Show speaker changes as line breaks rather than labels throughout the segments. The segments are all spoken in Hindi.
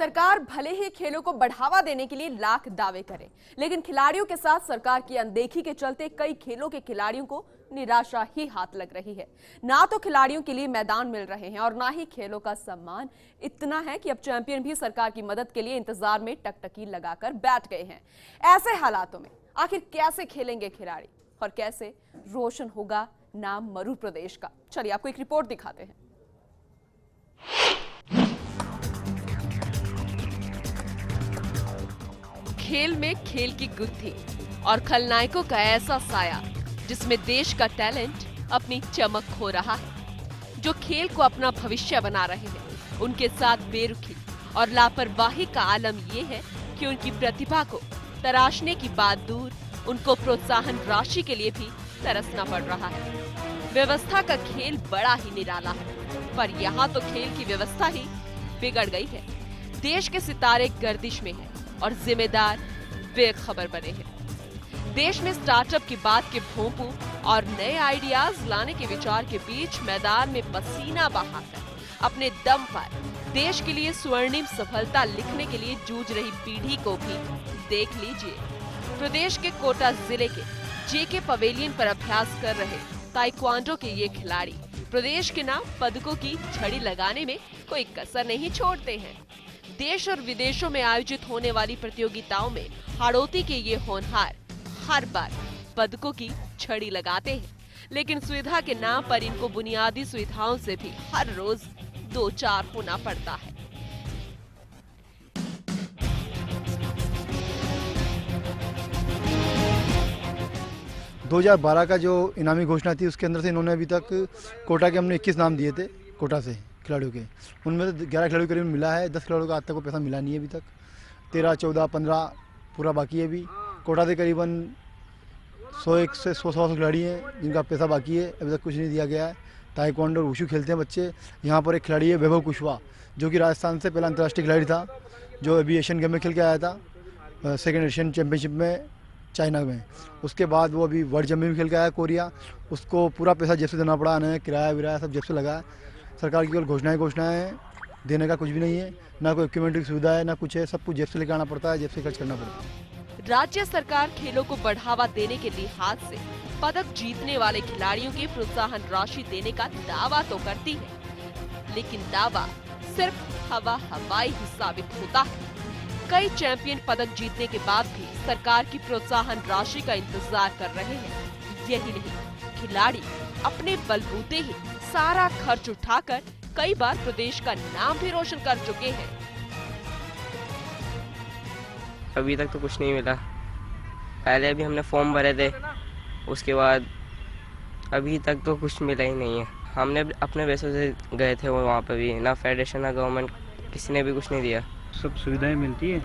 सरकार भले ही खेलों को बढ़ावा देने के लिए लाख दावे करे, लेकिन खिलाड़ियों के साथ सरकार की अनदेखी के चलते कई खेलों के खिलाड़ियों को निराशा ही हाथ लग रही है। ना तो खिलाड़ियों के लिए मैदान मिल रहे हैं और ना ही खेलों का सम्मान इतना है कि अब चैंपियन भी सरकार की मदद के लिए इंतजार में टकटकी लगाकर बैठ गए हैं। ऐसे हालातों में आखिर कैसे खेलेंगे खिलाड़ी और कैसे रोशन होगा नाम मरु प्रदेश का? चलिए आपको एक रिपोर्ट दिखाते हैं। खेल में खेल की गुत्थी और खलनायकों का ऐसा साया जिसमें देश का टैलेंट अपनी चमक खो रहा है। जो खेल को अपना भविष्य बना रहे हैं, उनके साथ बेरुखी और लापरवाही का आलम ये है कि उनकी प्रतिभा को तराशने की बात दूर, उनको प्रोत्साहन राशि के लिए भी तरसना पड़ रहा है। व्यवस्था का खेल बड़ा ही निराला है, पर यहाँ तो खेल की व्यवस्था ही बिगड़ गई है। देश के सितारे गर्दिश में हैं और जिम्मेदार बेखबर बने हैं। देश में स्टार्टअप की बात के भोंपू और नए आइडियाज लाने के विचार के बीच मैदान में पसीना बहाकर अपने दम पर देश के लिए स्वर्णिम सफलता लिखने के लिए जूझ रही पीढ़ी को भी देख लीजिए। प्रदेश के कोटा जिले के जेके पवेलियन पर अभ्यास कर रहे ताइक्वांडो के ये खिलाड़ी प्रदेश के नाम पदकों की छड़ी लगाने में कोई कसर नहीं छोड़ते हैं। देश और विदेशों में आयोजित होने वाली प्रतियोगिताओं में हाड़ौती के ये होनहार हर बार पदकों की छड़ी लगाते हैं, लेकिन सुविधा के नाम पर इनको बुनियादी सुविधाओं से भी हर रोज दो चार होना पड़ता है।
दो 2012 का जो इनामी घोषणा थी उसके अंदर से इन्होंने अभी तक कोटा के हमने 21 नाम दिए थे कोटा से खिलाड़ियों के, उनमें से 11 खिलाड़ियों को करीब मिला है। 10 खिलाड़ियों का आज तक को पैसा मिला नहीं है अभी तक। 13, 14, 15 पूरा बाकी है। अभी कोटा से करीबन 100 से 100 खिलाड़ी हैं जिनका पैसा बाकी है, अभी तक कुछ नहीं दिया गया है। ताइक्वांडो और वुशु खेलते हैं बच्चे। यहाँ पर एक खिलाड़ी है वैभव कुशवाहा, जो कि राजस्थान से पहला अंतर्राष्ट्रीय खिलाड़ी था, जो अभी एशियन गेम में खेल के आया था, सेकेंड एशियन चैंपियनशिप में चाइना में। उसके बाद वो अभी वर्ल्ड चैंपियन में खेल के आया कोरिया। उसको पूरा पैसा जेब से देना पड़ा, आने किराया विराया सब जेब से लगा है। सरकार की केवल घोषणाएं हैं, देने का कुछ भी नहीं है, ना कोई इक्विपमेंट की सुविधा है, ना कुछ है। सब कुछ जेब से लेकर आना पड़ता है, जेब से खर्च करना पड़ता है।
राज्य सरकार खेलों को बढ़ावा देने के लिहाज से पदक जीतने वाले खिलाड़ियों के प्रोत्साहन राशि देने का दावा तो करती है, लेकिन दावा सिर्फ हवाई ही साबित होता है। कई चैंपियन पदक जीतने के बाद भी सरकार की प्रोत्साहन राशि का इंतजार कर रहे हैं। यही नहीं, खिलाड़ी अपने बलबूते ही सारा खर्च उठाकर कई बार प्रदेश का नाम भी रोशन कर चुके हैं।
अभी तक तो कुछ नहीं मिला। पहले अभी हमने फॉर्म भरे थे, उसके बाद अभी तक तो कुछ मिला ही नहीं है। हमने अपने पैसों से गए थे वहाँ पे भी, ना फेडरेशन ना गवर्नमेंट किसी ने भी कुछ नहीं दिया।
सब सुविधाएं मिलती है,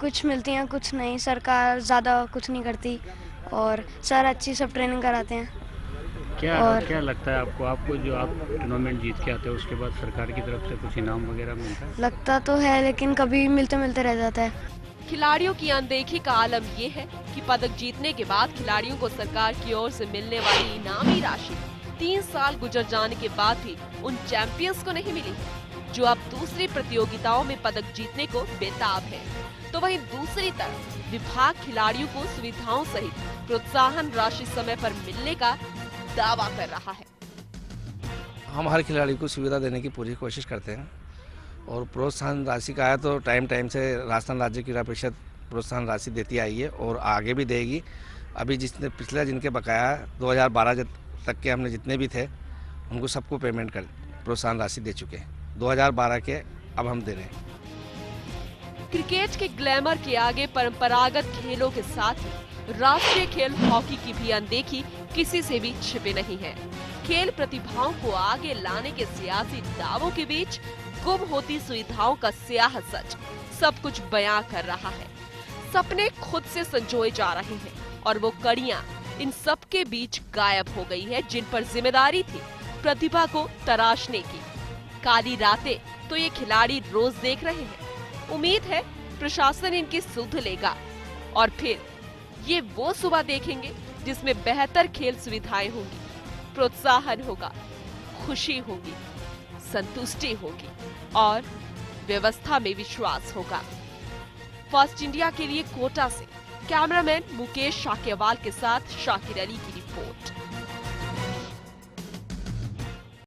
कुछ मिलती हैं कुछ नहीं। सरकार ज़्यादा कुछ नहीं करती और सर अच्छी सब ट्रेनिंग कराते हैं।
क्या लगता है आपको जो आप टूर्नामेंट जीत के आते हो उसके बाद सरकार की तरफ से कुछ इनाम वगैरह मिलता है?
लगता तो है, लेकिन कभी मिलते मिलते रह जाता है।
खिलाड़ियों की अनदेखी का आलम ये है कि पदक जीतने के बाद खिलाड़ियों को सरकार की ओर से मिलने वाली इनामी राशि 3 साल गुजर जाने के बाद भी उन चैंपियंस को नहीं मिली, जो अब दूसरी प्रतियोगिताओं में पदक जीतने को बेताब है। तो वहीं दूसरी तरफ विभाग खिलाड़ियों को सुविधाओं सहित प्रोत्साहन राशि समय पर मिलने का दावा कर रहा है।
हम हर खिलाड़ी को सुविधा देने की पूरी कोशिश करते हैं और प्रोत्साहन राशि का है तो टाइम से राजस्थान राज्य क्रीड़ा परिषद प्रोत्साहन राशि देती आई है और आगे भी देगी। अभी जिसने पिछले जिनके बकाया 2012 तक के हमने जितने भी थे उनको सबको पेमेंट कर प्रोत्साहन राशि दे चुके हैं। 2012 के अब हम दे रहे हैं।
क्रिकेट के ग्लैमर के आगे परंपरागत खेलों के साथ ही राष्ट्रीय खेल हॉकी की भी अनदेखी किसी से भी छिपे नहीं है। खेल प्रतिभाओं को आगे लाने के सियासी दावों के बीच गुम होती सुविधाओं का स्याह सच सब कुछ बयां कर रहा है। सपने खुद से संजोए जा रहे हैं और वो कड़ियां इन सब के बीच गायब हो गई है, जिन पर जिम्मेदारी थी प्रतिभा को तराशने की। काली रातें तो ये खिलाड़ी रोज देख रहे हैं। उम्मीद है प्रशासन इनकी सुध लेगा और फिर ये वो सुबह देखेंगे जिसमें बेहतर खेल सुविधाएं होंगी, प्रोत्साहन होगा, खुशी होगी, संतुष्टि होगी और व्यवस्था में विश्वास होगा। फास्ट इंडिया के लिए कोटा से कैमरामैन मुकेश शाक्यवाल के साथ शाकिर अली की रिपोर्ट।